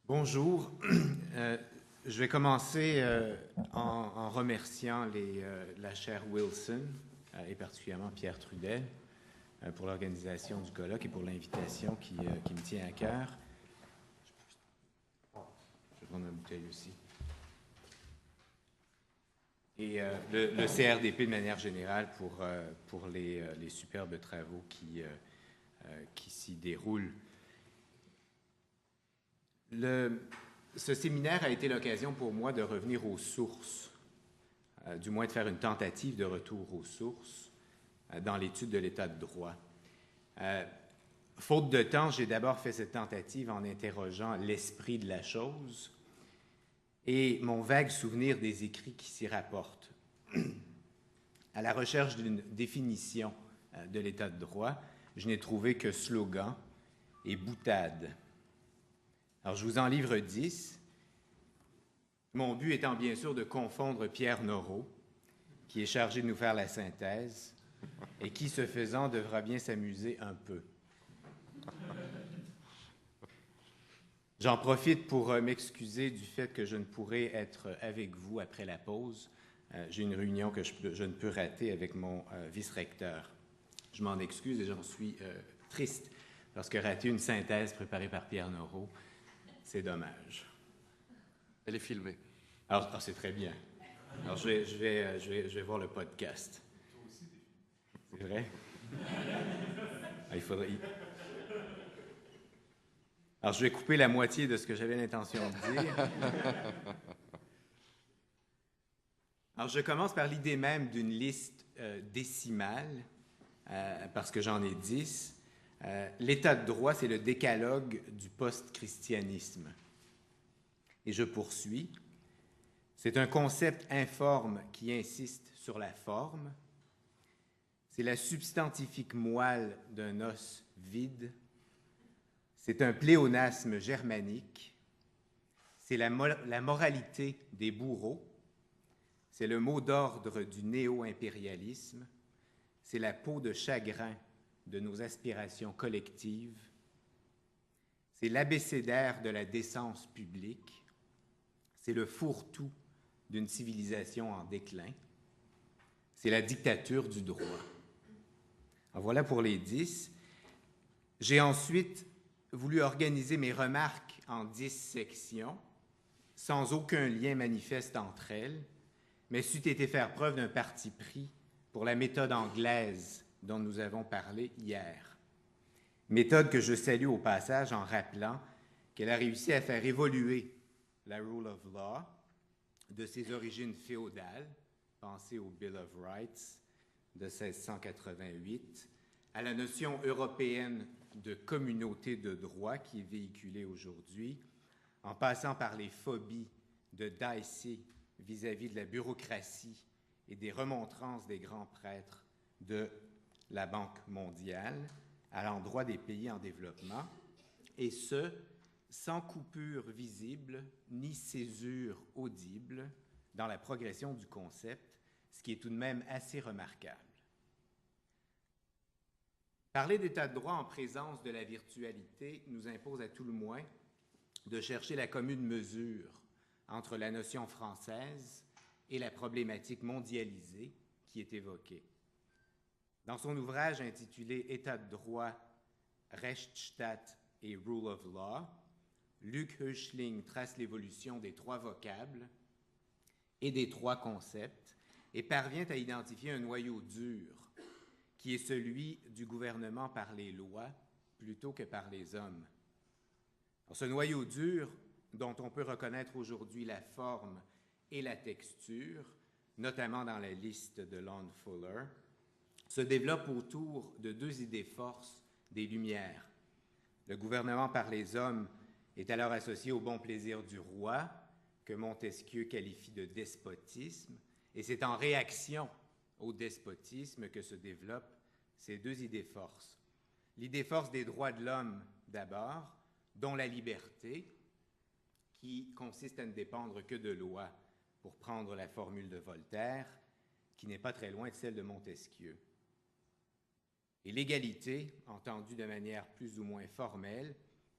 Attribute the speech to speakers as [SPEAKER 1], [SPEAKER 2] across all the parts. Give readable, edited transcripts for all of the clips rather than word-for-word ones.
[SPEAKER 1] Bonjour. Je vais commencer en remerciant la chaire Wilson et particulièrement Pierre Trudel pour l'organisation du colloque et pour l'invitation qui me tient à cœur. Je vais prendre une bouteille aussi. Et le CRDP de manière générale pour les superbes travaux qui s'y déroulent. Ce séminaire a été l'occasion pour moi de revenir aux sources, du moins de faire une tentative de retour aux sources dans l'étude de l'état de droit. Faute de temps, j'ai d'abord fait cette tentative en interrogeant l'esprit de la chose et mon vague souvenir des écrits qui s'y rapportent. À la recherche d'une définition de l'état de droit, je n'ai trouvé que slogan et boutade. Alors, je vous en livre 10. Mon but étant bien sûr de confondre Pierre Noreau, qui est chargé de nous faire la synthèse, et qui, ce faisant, devra bien s'amuser un peu. J'en profite pour m'excuser du fait que je ne pourrai être avec vous après la pause. J'ai une réunion que je ne peux rater avec mon vice-recteur. Je m'en excuse et j'en suis triste, parce que rater une synthèse préparée par Pierre Noreau, c'est dommage.
[SPEAKER 2] Elle est filmée.
[SPEAKER 1] Alors c'est très bien. Alors, je vais voir le podcast. C'est vrai? Il faudrait... Alors, je vais couper la moitié de ce que j'avais l'intention de dire. Alors, je commence par l'idée même d'une liste décimale, parce que j'en ai 10. L'état de droit, c'est le décalogue du post-christianisme. Et je poursuis. C'est un concept informe qui insiste sur la forme. C'est la substantifique moelle d'un os vide. C'est un pléonasme germanique. C'est la moralité des bourreaux. C'est le mot d'ordre du néo-impérialisme. C'est la peau de chagrin de nos aspirations collectives. C'est l'abécédaire de la décence publique. C'est le fourre-tout d'une civilisation en déclin. C'est la dictature du droit. Alors voilà pour les 10. J'ai ensuite voulu organiser mes remarques en 10 sections, sans aucun lien manifeste entre elles, mais c'eût été faire preuve d'un parti pris pour la méthode anglaise dont nous avons parlé hier. Méthode que je salue au passage en rappelant qu'elle a réussi à faire évoluer la rule of law de ses origines féodales, pensez au Bill of Rights de 1688, à la notion européenne de communauté de droit qui est véhiculée aujourd'hui, en passant par les phobies de Dicey vis-à-vis de la bureaucratie et des remontrances des grands prêtres de la Banque mondiale à l'endroit des pays en développement, et ce, sans coupure visible ni césure audible dans la progression du concept, ce qui est tout de même assez remarquable. Parler d'état de droit en présence de la virtualité nous impose à tout le moins de chercher la commune mesure entre la notion française et la problématique mondialisée qui est évoquée. Dans son ouvrage intitulé « État de droit, Rechtsstaat et Rule of Law », Luc Höchling trace l'évolution des 3 vocables et des 3 concepts et parvient à identifier un noyau dur qui est celui du gouvernement par les lois plutôt que par les hommes. Alors, ce noyau dur, dont on peut reconnaître aujourd'hui la forme et la texture, notamment dans la liste de Lon Fuller, se développe autour de 2 idées forces des Lumières. Le gouvernement par les hommes est alors associé au bon plaisir du roi, que Montesquieu qualifie de despotisme, et c'est en réaction au despotisme que se développent ces 2 idées forces. L'idée force des droits de l'homme d'abord, dont la liberté, qui consiste à ne dépendre que de lois, pour prendre la formule de Voltaire, qui n'est pas très loin de celle de Montesquieu. Et l'égalité, entendue de manière plus ou moins formelle,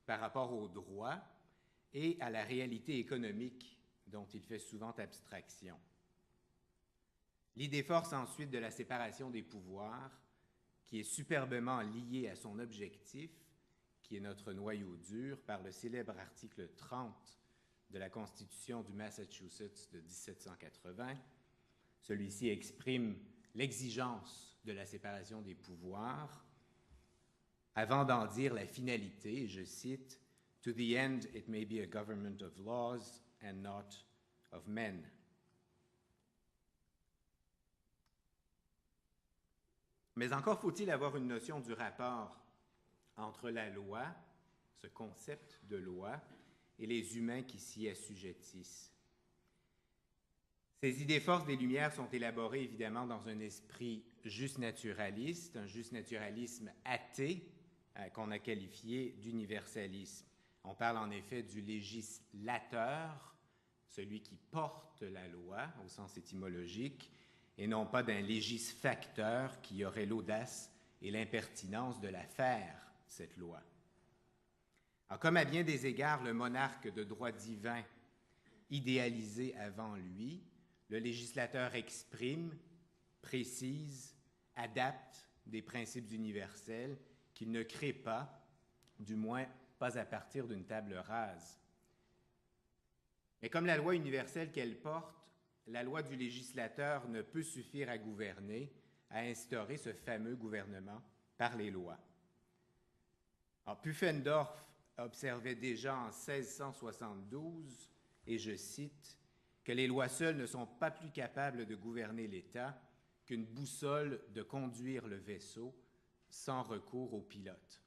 [SPEAKER 1] par rapport au droit, et à la réalité économique dont il fait souvent abstraction. L'idée force ensuite de la séparation des pouvoirs, qui est superbement liée à son objectif, qui est notre noyau dur, par le célèbre article 30 de la Constitution du Massachusetts de 1780. Celui-ci exprime l'exigence de la séparation des pouvoirs, avant d'en dire la finalité, je cite, « To the end it may be a government of laws and not of men ». Mais encore faut-il avoir une notion du rapport entre la loi, ce concept de loi, et les humains qui s'y assujettissent. Ces idées forces des Lumières sont élaborées évidemment dans un esprit justnaturaliste, un justnaturalisme athée qu'on a qualifié d'universalisme. On parle en effet du législateur, celui qui porte la loi au sens étymologique, et non pas d'un légisfacteur qui aurait l'audace et l'impertinence de la faire, cette loi. Alors, comme à bien des égards, le monarque de droit divin, idéalisé avant lui, le législateur exprime, précise, adapte des principes universels qu'il ne crée pas, du moins pas à partir d'une table rase. Mais comme la loi universelle qu'elle porte, la loi du législateur ne peut suffire à gouverner, à instaurer ce fameux gouvernement par les lois. Alors, Pufendorf observait déjà en 1672, et je cite, que les lois seules ne sont pas plus capables de gouverner l'État qu'une boussole de conduire le vaisseau sans recours au pilote.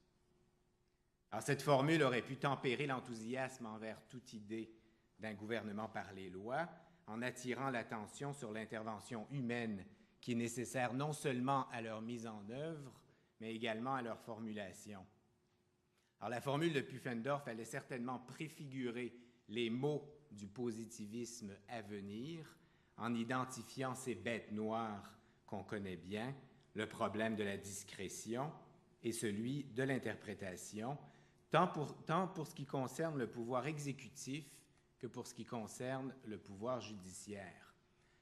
[SPEAKER 1] Alors, cette formule aurait pu tempérer l'enthousiasme envers toute idée d'un gouvernement par les lois, en attirant l'attention sur l'intervention humaine qui est nécessaire non seulement à leur mise en œuvre, mais également à leur formulation. Alors, la formule de Pufendorf allait certainement préfigurer les maux du positivisme à venir, en identifiant ces bêtes noires qu'on connaît bien, le problème de la discrétion et celui de l'interprétation, tant pour ce qui concerne le pouvoir exécutif que pour ce qui concerne le pouvoir judiciaire.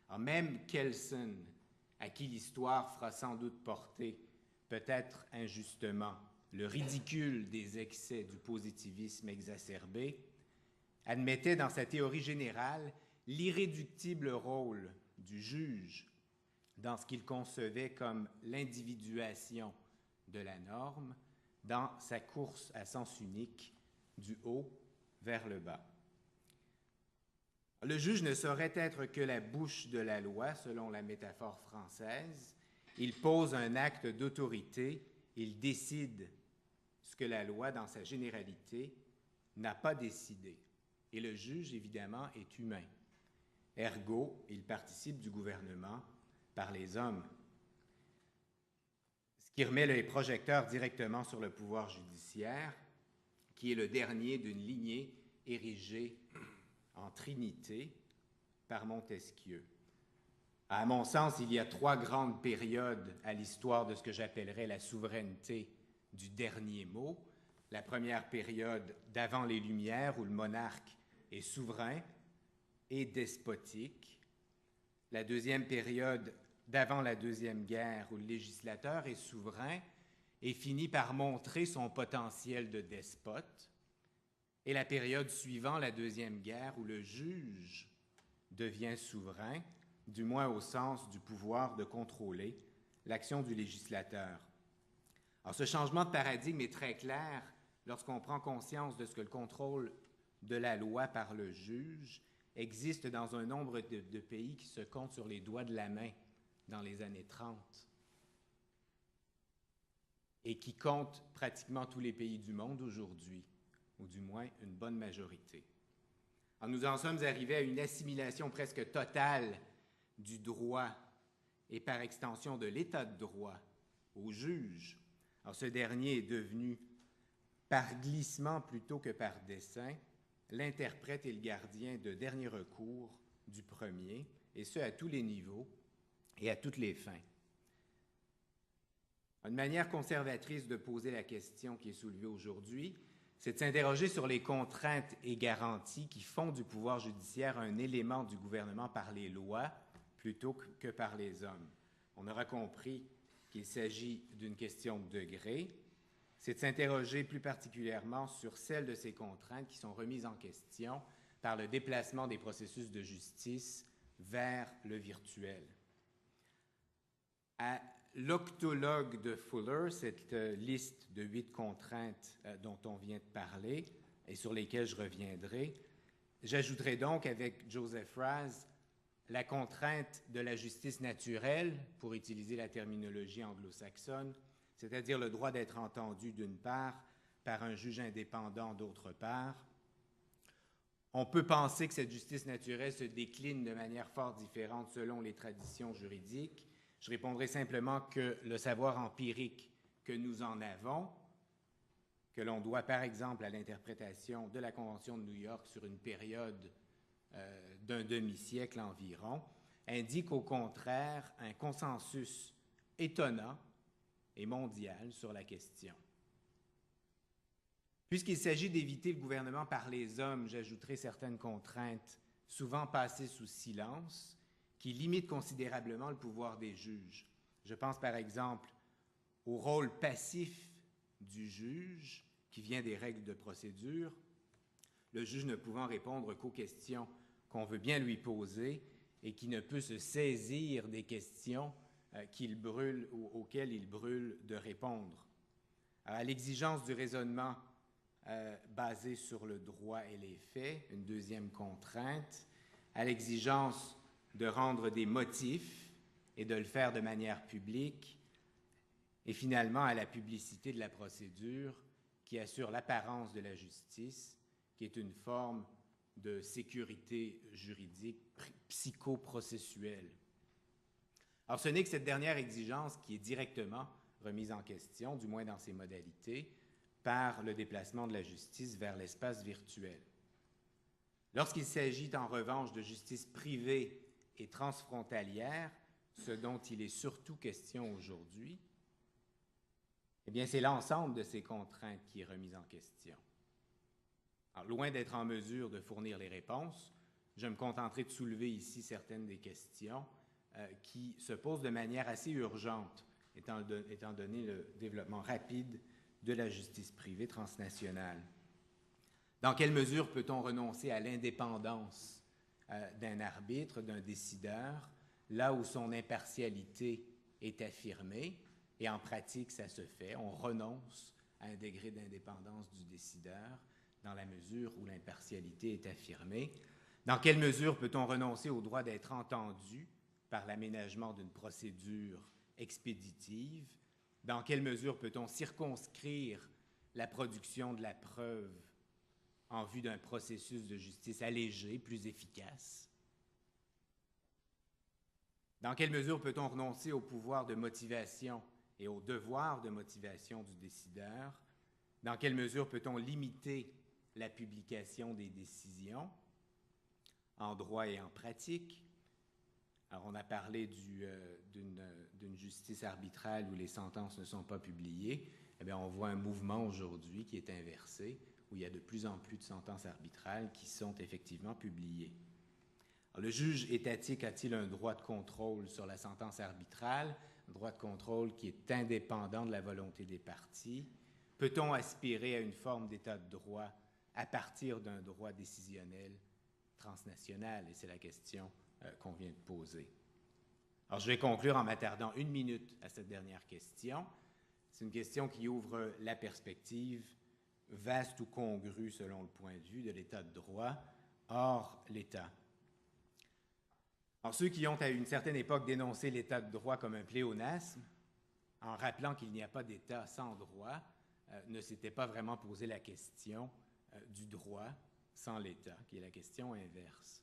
[SPEAKER 1] Alors, même Kelsen, à qui l'histoire fera sans doute porter, peut-être injustement, le ridicule des excès du positivisme exacerbé, admettait dans sa théorie générale l'irréductible rôle du juge dans ce qu'il concevait comme l'individuation de la norme, dans sa course à sens unique du haut vers le bas. Le juge ne saurait être que la bouche de la loi, selon la métaphore française. Il pose un acte d'autorité, il décide ce que la loi, dans sa généralité, n'a pas décidé. Et le juge, évidemment, est humain. Ergo, il participe du gouvernement par les hommes. Ce qui remet les projecteurs directement sur le pouvoir judiciaire, qui est le dernier d'une lignée érigée en Trinité par Montesquieu. À mon sens, il y a 3 grandes périodes à l'histoire de ce que j'appellerais la souveraineté du dernier mot. La première période d'avant les Lumières, où le monarque est souverain et despotique. La deuxième période d'avant la Deuxième Guerre, où le législateur est souverain et finit par montrer son potentiel de despote. Et la période suivant la Deuxième Guerre, où le juge devient souverain, du moins au sens du pouvoir de contrôler l'action du législateur. Alors, ce changement de paradigme est très clair lorsqu'on prend conscience de ce que le contrôle de la loi par le juge existe dans un nombre de pays qui se comptent sur les doigts de la main dans les années 30 et qui compte pratiquement tous les pays du monde aujourd'hui, ou du moins une bonne majorité. Alors, nous en sommes arrivés à une assimilation presque totale du droit et par extension de l'état de droit au juge. Alors, ce dernier est devenu, par glissement plutôt que par dessein, l'interprète et le gardien de dernier recours du premier, et ce à tous les niveaux et à toutes les fins. Une manière conservatrice de poser la question qui est soulevée aujourd'hui, c'est de s'interroger sur les contraintes et garanties qui font du pouvoir judiciaire un élément du gouvernement par les lois plutôt que par les hommes. On aura compris qu'il s'agit d'une question de degré. C'est de s'interroger plus particulièrement sur celles de ces contraintes qui sont remises en question par le déplacement des processus de justice vers le virtuel. À l'octologue de Fuller, cette liste de 8 contraintes dont on vient de parler et sur lesquelles je reviendrai, j'ajouterai donc avec Joseph Raz la contrainte de la justice naturelle, pour utiliser la terminologie anglo-saxonne, c'est-à-dire le droit d'être entendu d'une part par un juge indépendant d'autre part. On peut penser que cette justice naturelle se décline de manière fort différente selon les traditions juridiques. Je répondrai simplement que le savoir empirique que nous en avons, que l'on doit par exemple à l'interprétation de la Convention de New York sur une période d'un demi-siècle environ, indique au contraire un consensus étonnant et mondial sur la question. Puisqu'il s'agit d'éviter le gouvernement par les hommes, j'ajouterai certaines contraintes souvent passées sous silence qui limitent considérablement le pouvoir des juges. Je pense par exemple au rôle passif du juge qui vient des règles de procédure, le juge ne pouvant répondre qu'aux questions qu'on veut bien lui poser et qui ne peut se saisir des questions auxquelles il brûle de répondre. À l'exigence du raisonnement basé sur le droit et les faits, une deuxième contrainte, à l'exigence de rendre des motifs et de le faire de manière publique, et finalement à la publicité de la procédure qui assure l'apparence de la justice, qui est une forme de sécurité juridique psychoprocessuelle. Alors, ce n'est que cette dernière exigence qui est directement remise en question, du moins dans ses modalités, par le déplacement de la justice vers l'espace virtuel. Lorsqu'il s'agit en revanche de justice privée et transfrontalière, ce dont il est surtout question aujourd'hui, eh bien, c'est l'ensemble de ces contraintes qui est remis en question. Alors, loin d'être en mesure de fournir les réponses, je me contenterai de soulever ici certaines des questions qui se posent de manière assez urgente, étant donné le développement rapide de la justice privée transnationale. Dans quelle mesure peut-on renoncer à l'indépendance d'un arbitre, d'un décideur, là où son impartialité est affirmée, et en pratique, ça se fait, on renonce à un degré d'indépendance du décideur dans la mesure où l'impartialité est affirmée. Dans quelle mesure peut-on renoncer au droit d'être entendu par l'aménagement d'une procédure expéditive? Dans quelle mesure peut-on circonscrire la production de la preuve en vue d'un processus de justice allégé, plus efficace? Dans quelle mesure peut-on renoncer au pouvoir de motivation et au devoir de motivation du décideur? Dans quelle mesure peut-on limiter la publication des décisions en droit et en pratique? Alors, on a parlé d'une justice arbitrale où les sentences ne sont pas publiées. Eh bien, on voit un mouvement aujourd'hui qui est inversé, où il y a de plus en plus de sentences arbitrales qui sont effectivement publiées. Alors, le juge étatique a-t-il un droit de contrôle sur la sentence arbitrale, un droit de contrôle qui est indépendant de la volonté des parties? Peut-on aspirer à une forme d'état de droit à partir d'un droit décisionnel transnational? Et c'est la question qu'on vient de poser. Alors, je vais conclure en m'attardant 1 minute à cette dernière question. C'est une question qui ouvre la perspective vaste ou congrue selon le point de vue de l'état de droit hors l'État. Alors, ceux qui ont à une certaine époque dénoncé l'état de droit comme un pléonasme, en rappelant qu'il n'y a pas d'État sans droit, ne s'étaient pas vraiment posé la question du droit sans l'État, qui est la question inverse.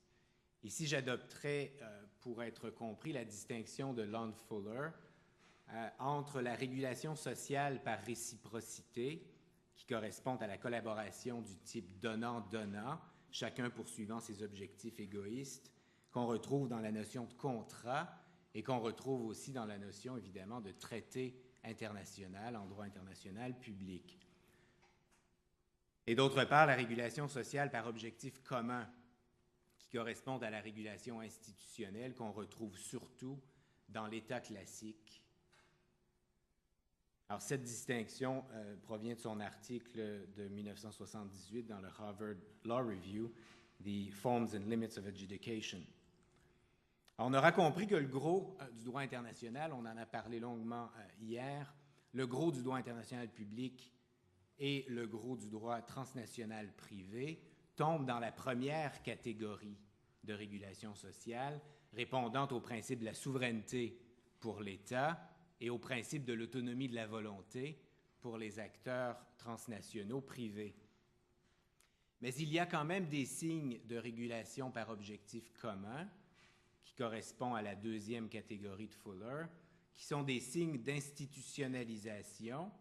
[SPEAKER 1] Ici, j'adopterai, pour être compris, la distinction de Lon Fuller entre la régulation sociale par réciprocité, qui correspond à la collaboration du type donnant-donnant, chacun poursuivant ses objectifs égoïstes, qu'on retrouve dans la notion de contrat et qu'on retrouve aussi dans la notion, évidemment, de traité international, en droit international public. Et d'autre part, la régulation sociale par objectifs communs, qui correspondent à la régulation institutionnelle qu'on retrouve surtout dans l'État classique. Alors, cette distinction provient de son article de 1978 dans le Harvard Law Review, The Forms and Limits of Adjudication. Alors, on aura compris que le gros du droit international, on en a parlé longuement hier, le gros du droit international public et le gros du droit transnational privé tombent dans la première catégorie de régulation sociale, répondant au principe de la souveraineté pour l'État et au principe de l'autonomie de la volonté pour les acteurs transnationaux privés. Mais il y a quand même des signes de régulation par objectif commun qui correspondent à la deuxième catégorie de Fuller, qui sont des signes d'institutionnalisation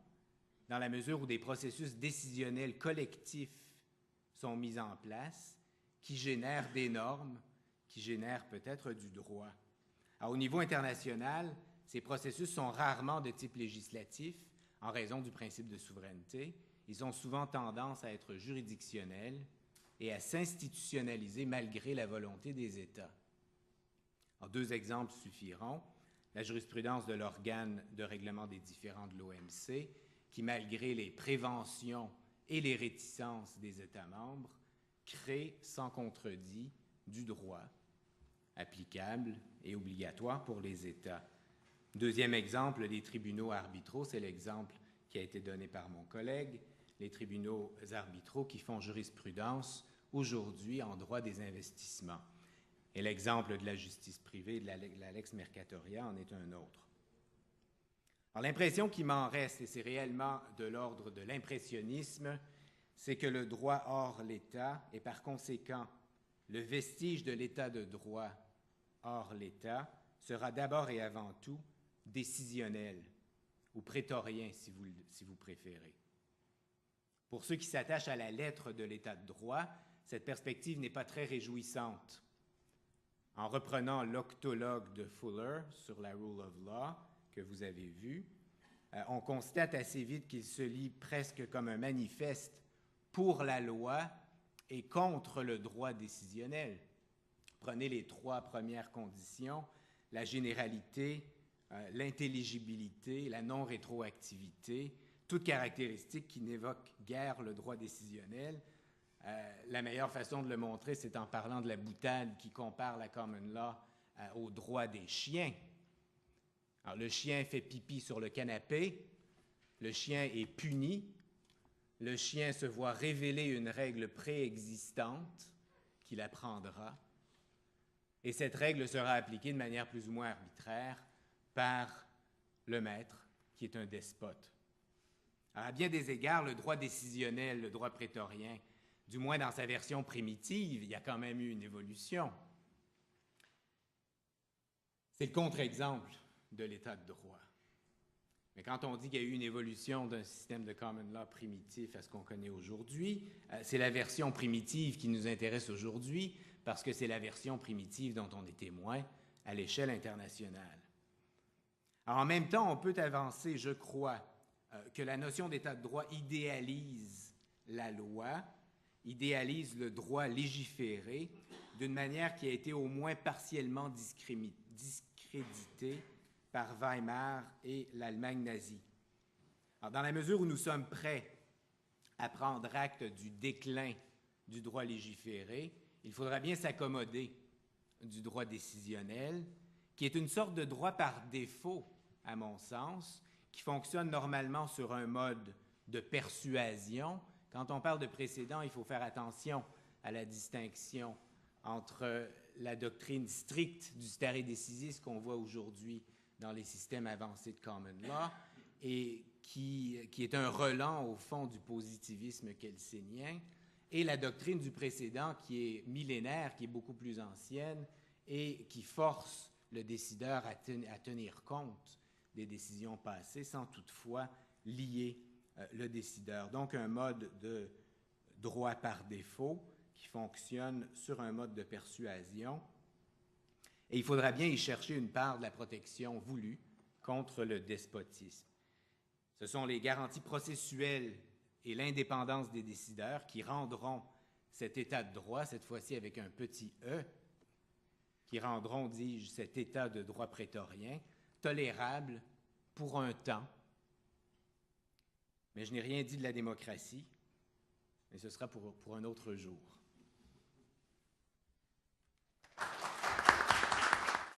[SPEAKER 1] dans la mesure où des processus décisionnels collectifs sont mis en place qui génèrent des normes, qui génèrent peut-être du droit. Alors, au niveau international, ces processus sont rarement de type législatif en raison du principe de souveraineté. Ils ont souvent tendance à être juridictionnels et à s'institutionnaliser malgré la volonté des États. Alors, deux exemples suffiront. La jurisprudence de l'organe de règlement des différends de l'OMC, qui, malgré les préventions et les réticences des États membres, crée sans contredit du droit applicable et obligatoire pour les États. Deuxième exemple, les tribunaux arbitraux, c'est l'exemple qui a été donné par mon collègue, les tribunaux arbitraux qui font jurisprudence aujourd'hui en droit des investissements. Et l'exemple de la justice privée, de la lex mercatoria, en est un autre. Alors, l'impression qui m'en reste, et c'est réellement de l'ordre de l'impressionnisme, c'est que le droit hors l'État, et par conséquent, le vestige de l'État de droit hors l'État, sera d'abord et avant tout décisionnel, ou prétorien, si vous préférez. Pour ceux qui s'attachent à la lettre de l'État de droit, cette perspective n'est pas très réjouissante. En reprenant l'octologue de Fuller sur la Rule of Law, que vous avez vu, on constate assez vite qu'il se lit presque comme un manifeste pour la loi et contre le droit décisionnel. Prenez les trois premières conditions, la généralité, l'intelligibilité, la non-rétroactivité, toutes caractéristiques qui n'évoquent guère le droit décisionnel. La meilleure façon de le montrer, c'est en parlant de la boutade qui compare la common law au droit des chiens. Alors, le chien fait pipi sur le canapé, le chien est puni, le chien se voit révéler une règle préexistante qu'il apprendra, et cette règle sera appliquée de manière plus ou moins arbitraire par le maître, qui est un despote. Alors, à bien des égards, le droit décisionnel, le droit prétorien, du moins dans sa version primitive, il y a quand même eu une évolution. C'est le contre-exemple de l'État de droit. Mais quand on dit qu'il y a eu une évolution d'un système de common law primitif à ce qu'on connaît aujourd'hui, c'est la version primitive qui nous intéresse aujourd'hui parce que c'est la version primitive dont on est témoin à l'échelle internationale. Alors, en même temps, on peut avancer, je crois, que la notion d'État de droit idéalise la loi, idéalise le droit légiféré d'une manière qui a été au moins partiellement discréditée par Weimar et l'Allemagne nazie. Alors, dans la mesure où nous sommes prêts à prendre acte du déclin du droit légiféré, il faudra bien s'accommoder du droit décisionnel, qui est une sorte de droit par défaut, à mon sens, qui fonctionne normalement sur un mode de persuasion. Quand on parle de précédent, il faut faire attention à la distinction entre la doctrine stricte du stare decisis qu'on voit aujourd'hui dans les systèmes avancés de common law et qui est un relent au fond du positivisme kelseenien, et la doctrine du précédent qui est millénaire, qui est beaucoup plus ancienne et qui force le décideur à tenir compte des décisions passées sans toutefois lier le décideur. Donc un mode de droit par défaut qui fonctionne sur un mode de persuasion. Et il faudra bien y chercher une part de la protection voulue contre le despotisme. Ce sont les garanties processuelles et l'indépendance des décideurs qui rendront cet état de droit, cette fois-ci avec un petit « e », qui rendront, dis-je, cet état de droit prétorien, tolérable pour un temps. Mais je n'ai rien dit de la démocratie, mais ce sera pour un autre jour.